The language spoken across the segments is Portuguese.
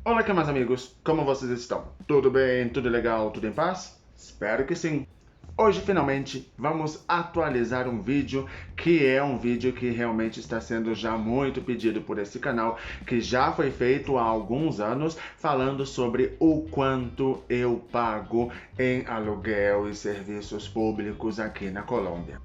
Olá, que meus amigos, como vocês estão? Tudo bem? Tudo legal? Tudo em paz? Espero que sim. Hoje, finalmente, vamos atualizar um vídeo que realmente está sendo já muito pedido por esse canal, que já foi feito há alguns anos, falando sobre o quanto eu pago em aluguel e serviços públicos aqui na Colômbia.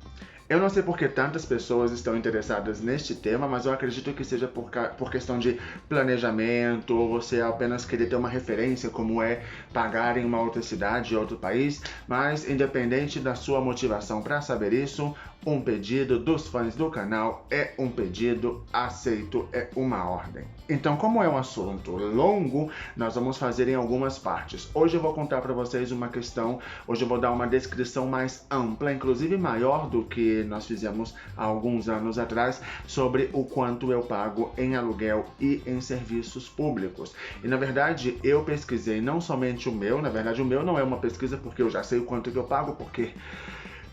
Eu não sei por que tantas pessoas estão interessadas neste tema, mas eu acredito que seja por questão de planejamento, ou você apenas querer ter uma referência como é pagar em uma outra cidade, outro país, mas independente da sua motivação para saber isso, um pedido dos fãs do canal é um pedido aceito, é uma ordem. Então, como é um assunto longo, nós vamos fazer em algumas partes. Hoje eu vou contar para vocês uma questão, hoje eu vou dar uma descrição mais ampla, inclusive maior do que nós fizemos há alguns anos atrás, sobre o quanto eu pago em aluguel e em serviços públicos. E na verdade, eu pesquisei não somente o meu, na verdade o meu não é uma pesquisa porque eu já sei o quanto que eu pago, porque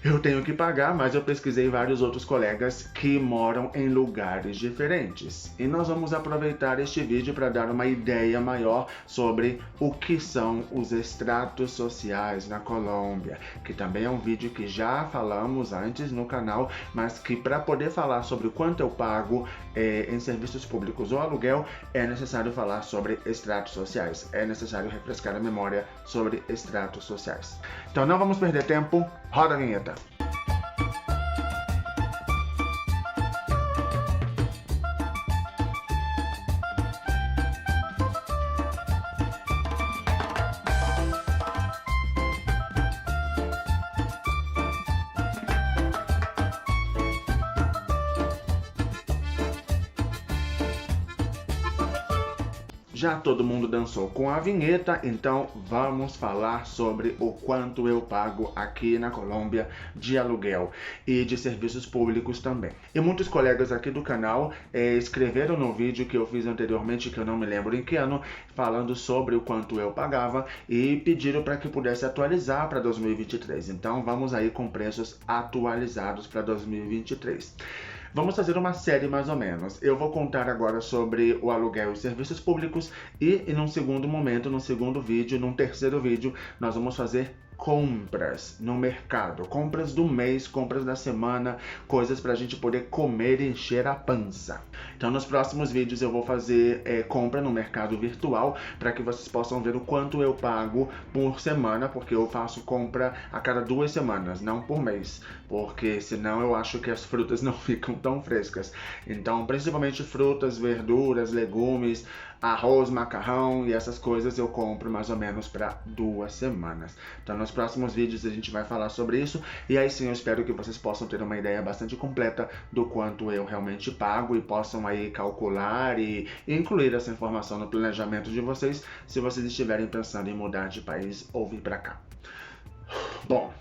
eu tenho que pagar, mas eu pesquisei vários outros colegas que moram em lugares diferentes. E nós vamos aproveitar este vídeo para dar uma ideia maior sobre o que são os estratos sociais na Colômbia, que também é um vídeo que já falamos antes no canal, mas que para poder falar sobre o quanto eu pago em serviços públicos ou aluguel, é necessário falar sobre estratos sociais. É necessário refrescar a memória sobre estratos sociais. Então não vamos perder tempo, roda a vinheta. Já todo mundo dançou com a vinheta, então vamos falar sobre o quanto eu pago aqui na Colômbia de aluguel e de serviços públicos também. E muitos colegas aqui do canal escreveram no vídeo que eu fiz anteriormente, que eu não me lembro em que ano, falando sobre o quanto eu pagava e pediram para que pudesse atualizar para 2023. Então vamos aí com preços atualizados para 2023. Vamos fazer uma série mais ou menos. Eu vou contar agora sobre o aluguel e serviços públicos e num segundo momento, num segundo vídeo, num terceiro vídeo, nós vamos fazer compras no mercado, compras do mês, compras da semana, coisas para a gente poder comer e encher a pança. Então nos próximos vídeos eu vou fazer compra no mercado virtual para que vocês possam ver o quanto eu pago por semana, porque eu faço compra a cada 2 semanas, não por mês, porque senão eu acho que as frutas não ficam tão frescas. Então principalmente frutas, verduras, legumes, arroz, macarrão e essas coisas eu compro mais ou menos para 2 semanas. Então nos próximos vídeos a gente vai falar sobre isso e aí sim eu espero que vocês possam ter uma ideia bastante completa do quanto eu realmente pago e possam aí calcular e incluir essa informação no planejamento de vocês se vocês estiverem pensando em mudar de país ou vir para cá. Bom,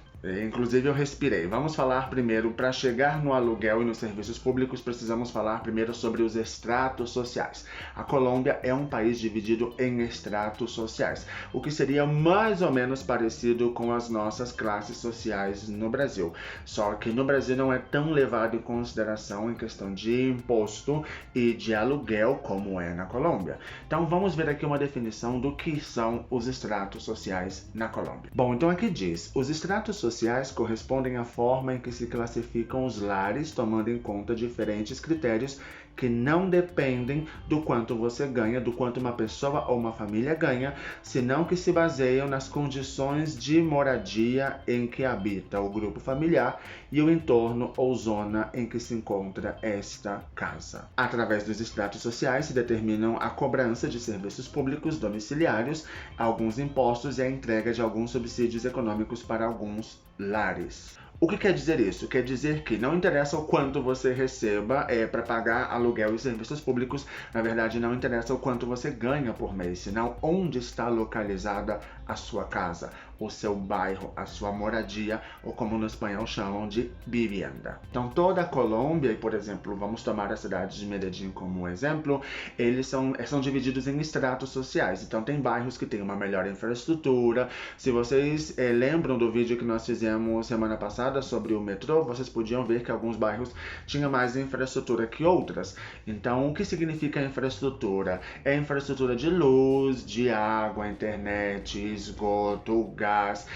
inclusive eu respirei. Vamos falar primeiro, para chegar no aluguel e nos serviços públicos, precisamos falar primeiro sobre os estratos sociais. A Colômbia é um país dividido em estratos sociais, o que seria mais ou menos parecido com as nossas classes sociais no Brasil. Só que no Brasil não é tão levado em consideração em questão de imposto e de aluguel como é na Colômbia. Então vamos ver aqui uma definição do que são os estratos sociais na Colômbia. Bom, então aqui diz, os estratos sociais correspondem à forma em que se classificam os lares, tomando em conta diferentes critérios que não dependem do quanto você ganha, do quanto uma pessoa ou uma família ganha, senão que se baseiam nas condições de moradia em que habita o grupo familiar e o entorno ou zona em que se encontra esta casa. Através dos estratos sociais se determinam a cobrança de serviços públicos domiciliários, alguns impostos e a entrega de alguns subsídios econômicos para alguns lares. O que quer dizer isso? Quer dizer que não interessa o quanto você receba para pagar aluguel e serviços públicos, na verdade não interessa o quanto você ganha por mês, senão onde está localizada a sua casa, o seu bairro, a sua moradia, ou como no espanhol chamam de vivienda. Então toda a Colômbia, e por exemplo, vamos tomar a cidade de Medellín como exemplo, eles são divididos em estratos sociais. Então tem bairros que têm uma melhor infraestrutura. Se vocês lembram do vídeo que nós fizemos semana passada sobre o metrô, vocês podiam ver que alguns bairros tinham mais infraestrutura que outras. Então o que significa infraestrutura? É infraestrutura de luz, de água, internet, esgoto, gás,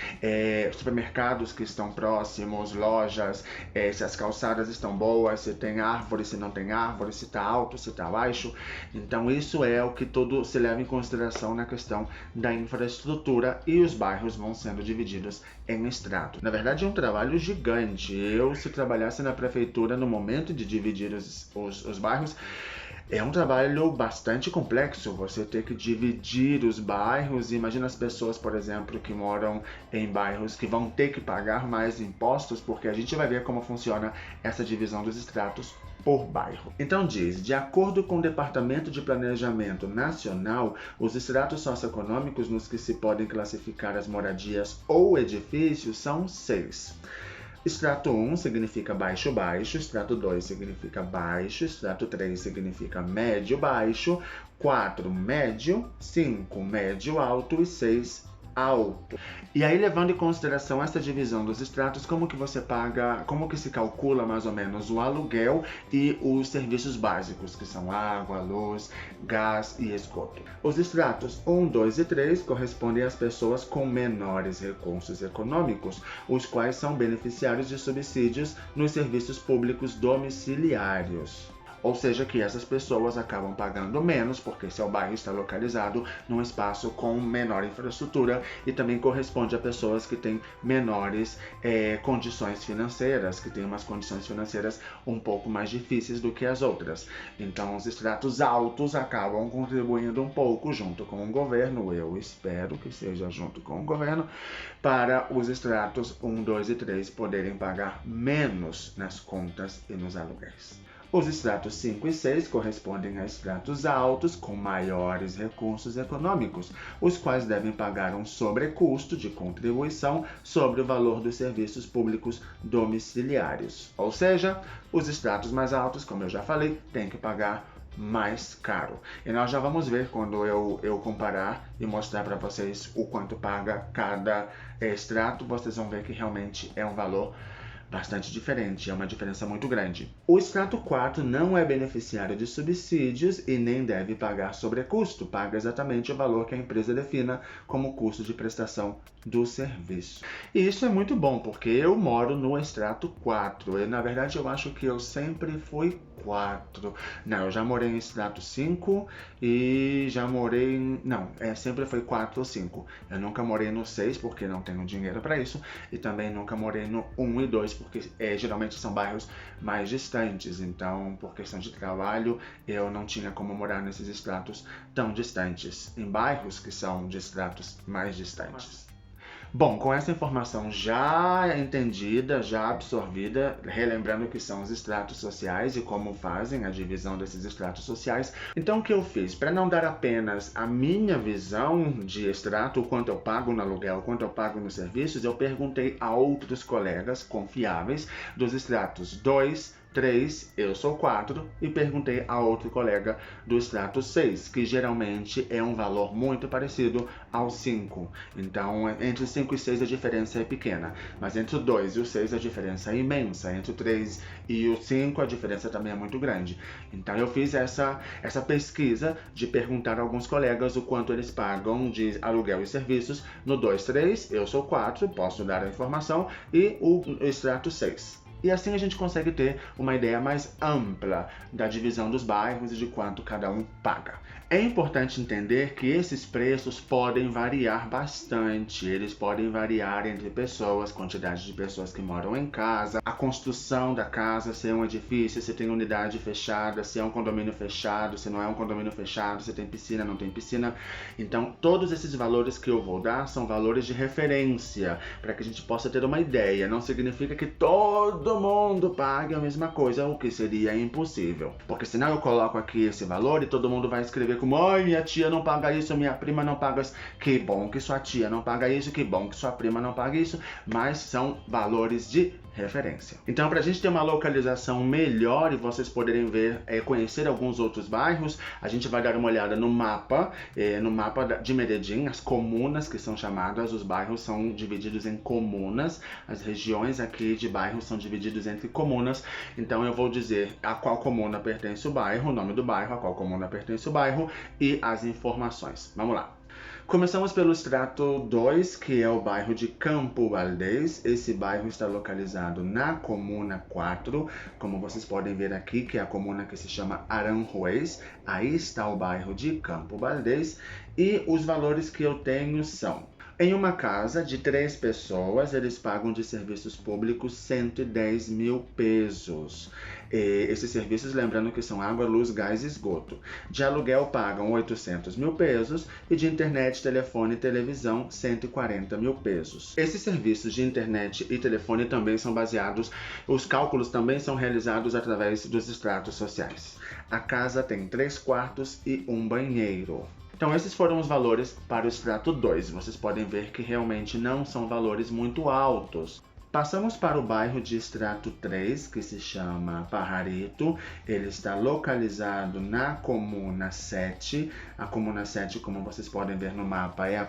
supermercados que estão próximos, lojas, se as calçadas estão boas, se tem árvore, se não tem árvore, se está alto, se está baixo. Então isso é o que tudo se leva em consideração na questão da infraestrutura, e os bairros vão sendo divididos em estratos. Na verdade é um trabalho gigante. Se trabalhasse na prefeitura no momento de dividir os bairros, é um trabalho bastante complexo, você ter que dividir os bairros. Imagina as pessoas, por exemplo, que moram em bairros que vão ter que pagar mais impostos, porque a gente vai ver como funciona essa divisão dos estratos por bairro. Então diz, de acordo com o Departamento de Planejamento Nacional, os estratos socioeconômicos nos que se podem classificar as moradias ou edifícios são 6. Estrato 1 significa baixo-baixo, estrato 2 significa baixo, estrato 3 significa médio-baixo, 4 médio, 5 médio-alto e 6 alto. E aí, levando em consideração essa divisão dos estratos, como que você paga, como que se calcula mais ou menos o aluguel e os serviços básicos, que são água, luz, gás e esgoto. Os estratos 1, 2 e 3 correspondem às pessoas com menores recursos econômicos, os quais são beneficiários de subsídios nos serviços públicos domiciliários. Ou seja, que essas pessoas acabam pagando menos, porque seu bairro está localizado num espaço com menor infraestrutura, e também corresponde a pessoas que têm menores condições financeiras, que têm umas condições financeiras um pouco mais difíceis do que as outras. Então, os estratos altos acabam contribuindo um pouco junto com o governo, eu espero que seja junto com o governo, para os estratos 1, 2 e 3 poderem pagar menos nas contas e nos aluguéis. Os estratos 5 e 6 correspondem a estratos altos com maiores recursos econômicos, os quais devem pagar um sobrecusto de contribuição sobre o valor dos serviços públicos domiciliários. Ou seja, os estratos mais altos, como eu já falei, têm que pagar mais caro. E nós já vamos ver quando eu comparar e mostrar para vocês o quanto paga cada extrato, vocês vão ver que realmente é um valor bastante diferente, é uma diferença muito grande. O estrato 4 não é beneficiário de subsídios e nem deve pagar sobrecusto, paga exatamente o valor que a empresa defina como custo de prestação do serviço. E isso é muito bom, porque eu moro no estrato 4, na verdade eu acho que eu sempre fui 4. Não, eu já morei em estrato 5 e já morei em... Não, sempre foi 4 ou 5. Eu nunca morei no 6 porque não tenho dinheiro para isso, e também nunca morei no 1 e 2 porque geralmente são bairros mais distantes. Então, por questão de trabalho, eu não tinha como morar nesses estratos tão distantes, em bairros que são de estratos mais distantes. Bom, com essa informação já entendida, já absorvida, relembrando o que são os estratos sociais e como fazem a divisão desses estratos sociais, então o que eu fiz? Para não dar apenas a minha visão de extrato, o quanto eu pago no aluguel, o quanto eu pago nos serviços, eu perguntei a outros colegas confiáveis dos estratos 2, 3, eu sou 4, e perguntei a outro colega do estrato 6, que geralmente é um valor muito parecido ao 5. Então, entre o 5 e 6 a diferença é pequena, mas entre o 2 e o 6 a diferença é imensa, entre o 3 e o 5 a diferença também é muito grande. Então, eu fiz essa pesquisa de perguntar a alguns colegas o quanto eles pagam de aluguel e serviços no 2, 3, eu sou 4, posso dar a informação, e o extrato 6. E assim a gente consegue ter uma ideia mais ampla da divisão dos bairros e de quanto cada um paga. É importante entender que esses preços podem variar bastante. Eles podem variar entre pessoas, quantidade de pessoas que moram em casa, a construção da casa, se é um edifício, se tem unidade fechada, se é um condomínio fechado, se não é um condomínio fechado, se tem piscina, não tem piscina. Então, todos esses valores que eu vou dar são valores de referência, para que a gente possa ter uma ideia. Não significa que todo todo mundo pague a mesma coisa, o que seria impossível. Porque senão eu coloco aqui esse valor e todo mundo vai escrever como: ai, minha tia não paga isso, minha prima não paga isso. Que bom que sua tia não paga isso, que bom que sua prima não paga isso, mas são valores de referência. Então, para a gente ter uma localização melhor e vocês poderem ver, conhecer alguns outros bairros, a gente vai dar uma olhada no mapa de Medellín, as comunas que são chamadas, os bairros são divididos em comunas, as regiões aqui de bairros são divididos entre comunas. Então eu vou dizer a qual comuna pertence o bairro, o nome do bairro, a qual comuna pertence o bairro e as informações. Vamos lá. Começamos pelo extrato 2, que é o bairro de Campo Valdez. Esse bairro está localizado na comuna 4, como vocês podem ver aqui, que é a comuna que se chama Aranjuez. Aí está o bairro de Campo Valdez e os valores que eu tenho são: em uma casa de 3 pessoas, eles pagam de serviços públicos 110 mil pesos. Esses serviços, lembrando que são água, luz, gás e esgoto. De aluguel pagam 800 mil pesos e de internet, telefone e televisão 140 mil pesos. Esses serviços de internet e telefone também são baseados, os cálculos também são realizados através dos estratos sociais. A casa tem 3 quartos e um banheiro. Então esses foram os valores para o extrato 2. Vocês podem ver que realmente não são valores muito altos. Passamos para o bairro de extrato 3, que se chama Pajarito. Ele está localizado na comuna 7. A comuna 7, como vocês podem ver no mapa, é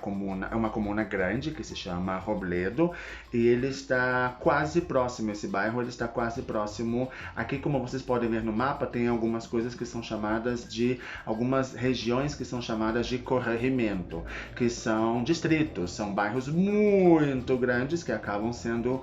uma comuna grande que se chama Robledo. E ele está quase próximo, esse bairro ele está quase próximo. Aqui, como vocês podem ver no mapa, tem algumas coisas que são chamadas de, algumas regiões que são chamadas de corregimento, que são distritos, são bairros muito grandes que acabam sendo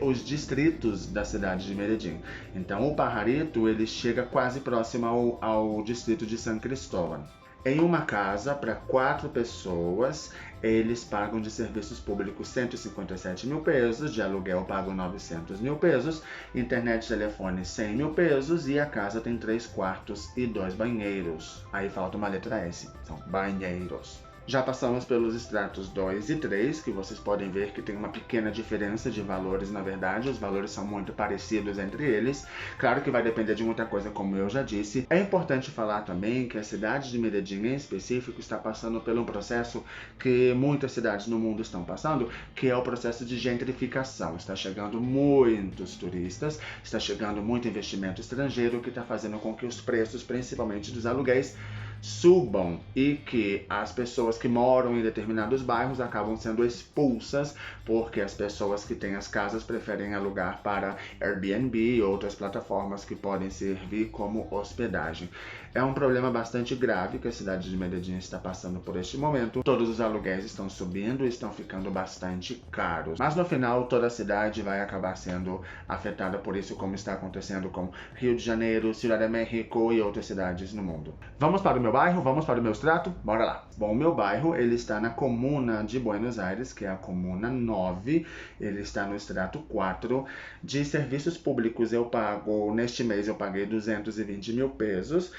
os distritos da cidade de Medellín. Então o Pajarito ele chega quase próximo ao distrito de San Cristóbal. Em uma casa para 4 pessoas, eles pagam de serviços públicos 157 mil pesos, de aluguel pagam 900 mil pesos, internet e telefone 100 mil pesos e a casa tem 3 quartos e 2 banheiros. Aí falta uma letra S, são banheiros. Já passamos pelos extratos 2 e 3, que vocês podem ver que tem uma pequena diferença de valores, na verdade, os valores são muito parecidos entre eles. Claro que vai depender de muita coisa, como eu já disse. É importante falar também que a cidade de Medellín, em específico, está passando por um processo que muitas cidades no mundo estão passando, que é o processo de gentrificação. Está chegando muitos turistas, está chegando muito investimento estrangeiro, que está fazendo com que os preços, principalmente dos aluguéis, subam e que as pessoas que moram em determinados bairros acabam sendo expulsas porque as pessoas que têm as casas preferem alugar para Airbnb e outras plataformas que podem servir como hospedagem. É um problema bastante grave que a cidade de Medellín está passando por este momento. Todos os aluguéis estão subindo e estão ficando bastante caros. Mas no final toda a cidade vai acabar sendo afetada por isso, como está acontecendo com Rio de Janeiro, Ciudad de México e outras cidades no mundo. Vamos para o meu bairro? Vamos para o meu extrato? Bora lá! Bom, o meu bairro ele está na comuna de Buenos Aires, que é a comuna 9. Ele está no extrato 4. De serviços públicos eu pago, neste mês eu paguei 220 mil pesos.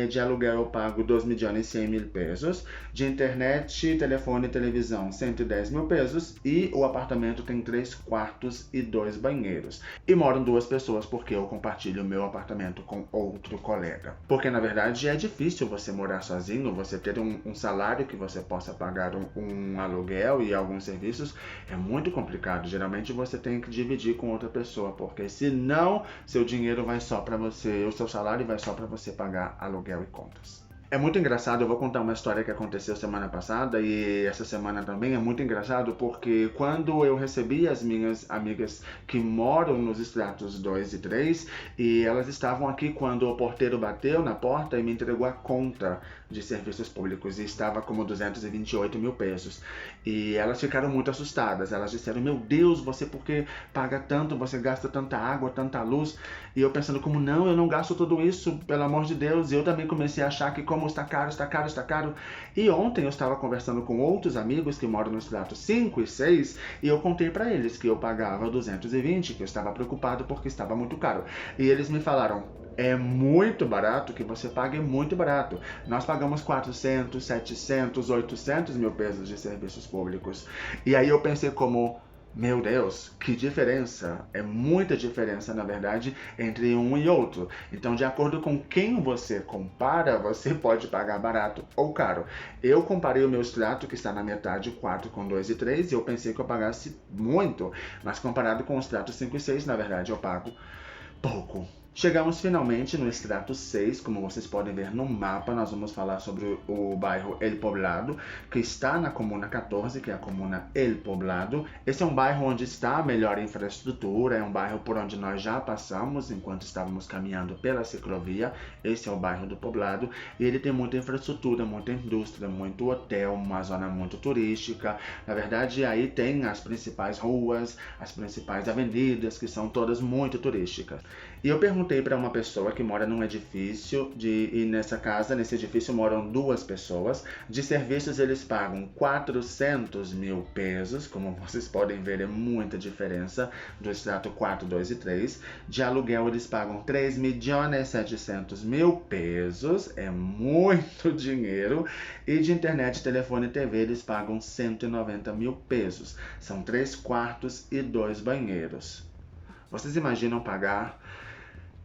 De aluguel eu pago 2.100.000 pesos. De internet, telefone e televisão 110 mil pesos. E o apartamento tem 3 quartos e 2 banheiros. E moram 2 pessoas porque eu compartilho o meu apartamento com outro colega. Porque na verdade é difícil você morar sozinho, você ter um salário que você possa pagar um aluguel e alguns serviços é muito complicado. Geralmente você tem que dividir com outra pessoa, porque senão seu dinheiro vai só para você, o seu salário vai só para você pagar aluguel e contas. É muito engraçado, eu vou contar uma história que aconteceu semana passada e essa semana também é muito engraçado porque quando eu recebi as minhas amigas que moram nos extratos 2 e 3 e elas estavam aqui quando o porteiro bateu na porta e me entregou a conta de serviços públicos e estava como 228 mil pesos. E elas ficaram muito assustadas, elas disseram: meu Deus, você por que paga tanto, você gasta tanta água, tanta luz? E eu pensando como, não, eu não gasto tudo isso, pelo amor de Deus. E eu também comecei a achar que como está caro, está caro, está caro. E ontem eu estava conversando com outros amigos que moram no extrato 5 e 6 e eu contei para eles que eu pagava 220, que eu estava preocupado porque estava muito caro. E eles me falaram: é muito barato, que você paga é muito barato. Nós pagamos 400, 700, 800 mil pesos de serviços públicos. E aí eu pensei como, Meu Deus, que diferença! É muita diferença, na verdade, entre um e outro. Então, de acordo com quem você compara, você pode pagar barato ou caro. Eu comparei o meu extrato, que está na metade, 4 com 2 e 3, e eu pensei que eu pagasse muito, mas comparado com o extrato 5 e 6, na verdade, eu pago pouco. Chegamos finalmente no extrato 6, como vocês podem ver no mapa, nós vamos falar sobre o bairro El Poblado, que está na comuna 14, que é a comuna El Poblado. Esse é um bairro onde está a melhor infraestrutura, é um bairro por onde nós já passamos enquanto estávamos caminhando pela ciclovia. Esse é o bairro do Poblado, e ele tem muita infraestrutura, muita indústria, muito hotel, uma zona muito turística. Na verdade, aí tem as principais ruas, as principais avenidas, que são todas muito turísticas. E eu perguntei para uma pessoa que mora num edifício, e nesse edifício moram duas pessoas. De serviços eles pagam 400 mil pesos, como vocês podem ver é muita diferença do extrato 4, 2 e 3. De aluguel eles pagam 3.700.000 pesos, é muito dinheiro. E de internet, telefone e TV eles pagam 190 mil pesos. São 3 quartos e 2 banheiros. Vocês imaginam pagar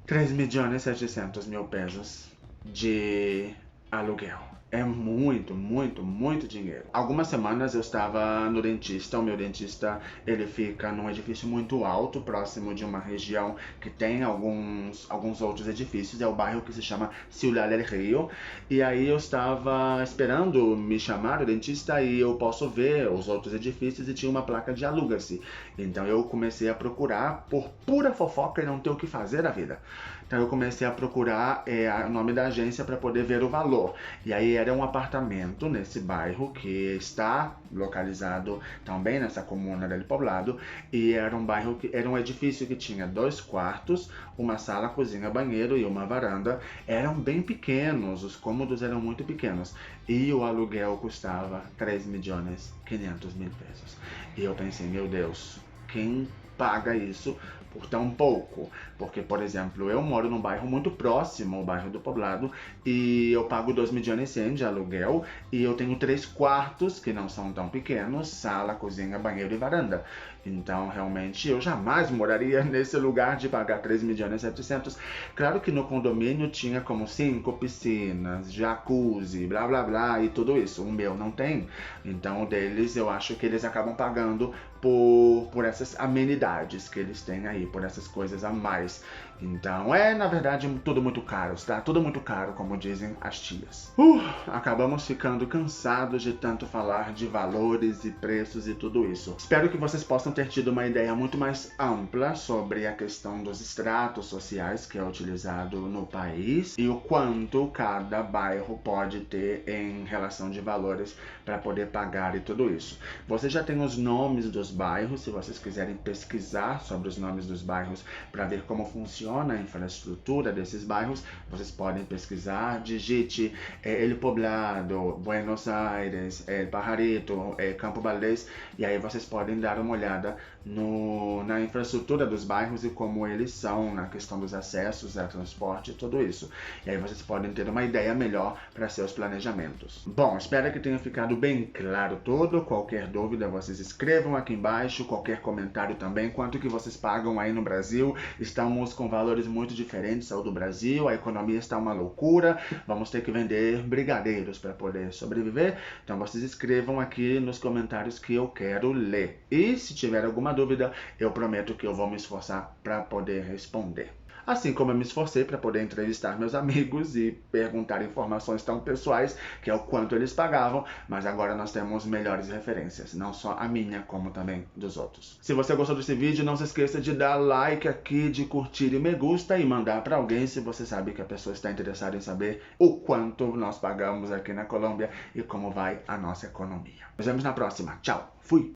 3.700.000 pesos de aluguel? É muito, muito, muito dinheiro. Algumas semanas eu estava no dentista. O meu dentista, ele fica num edifício muito alto, próximo de uma região que tem alguns outros edifícios. É o bairro que se chama Ciudad del Rio. E aí eu estava esperando me chamar o dentista e eu posso ver os outros edifícios e tinha uma placa de aluga-se. Então eu comecei a procurar por pura fofoca e não ter o que fazer na vida. Então eu comecei a procurar o nome da agência para poder ver o valor. E aí era um apartamento nesse bairro que está localizado também nessa comuna del Poblado. E era um edifício que tinha 2 quartos, uma sala, cozinha, banheiro e uma varanda. Eram bem pequenos, os cômodos eram muito pequenos. E o aluguel custava 3.500.000 pesos. E eu pensei, meu Deus, quem paga isso por tão pouco? Porque, por exemplo, eu moro num bairro muito próximo ao bairro do Poblado e eu pago 2.100.000 de aluguel e eu tenho 3 quartos que não são tão pequenos, sala, cozinha, banheiro e varanda. Então, realmente, eu jamais moraria nesse lugar de pagar 3.700.000. Claro que no condomínio tinha como 5 piscinas, jacuzzi, blá blá blá e tudo isso. O meu não tem. Então, o deles, eu acho que eles acabam pagando por essas amenidades que eles têm aí, por essas coisas a mais. Então, na verdade, tudo muito caro, tá? Tudo muito caro, como dizem as tias. Acabamos ficando cansados de tanto falar de valores e preços e tudo isso. Espero que vocês possam ter tido uma ideia muito mais ampla sobre a questão dos estratos sociais que é utilizado no país e o quanto cada bairro pode ter em relação de valores para poder pagar e tudo isso. Você já tem os nomes dos bairros, se vocês quiserem pesquisar sobre os nomes dos bairros para ver como funciona a infraestrutura desses bairros, vocês podem pesquisar, digite El Poblado, Buenos Aires, El Pajarito, Campo Valdez, e aí vocês podem dar uma olhada na infraestrutura dos bairros e como eles são na questão dos acessos a transporte e tudo isso. E aí vocês podem ter uma ideia melhor para seus planejamentos. Bom, espero que tenha ficado bem claro tudo. Qualquer dúvida vocês escrevam aqui embaixo, qualquer comentário também, quanto que vocês pagam aí no Brasil. Estamos com valores muito diferentes ao do Brasil, a economia está uma loucura, vamos ter que vender brigadeiros para poder sobreviver. Então vocês escrevam aqui nos comentários que eu quero ler. E se tiver alguma dúvida, eu prometo que eu vou me esforçar para poder responder. Assim como eu me esforcei para poder entrevistar meus amigos e perguntar informações tão pessoais, que é o quanto eles pagavam, mas agora nós temos melhores referências, não só a minha, como também dos outros. Se você gostou desse vídeo, não se esqueça de dar like aqui, de curtir e me gusta e mandar para alguém se você sabe que a pessoa está interessada em saber o quanto nós pagamos aqui na Colômbia e como vai a nossa economia. Nos vemos na próxima. Tchau. Fui.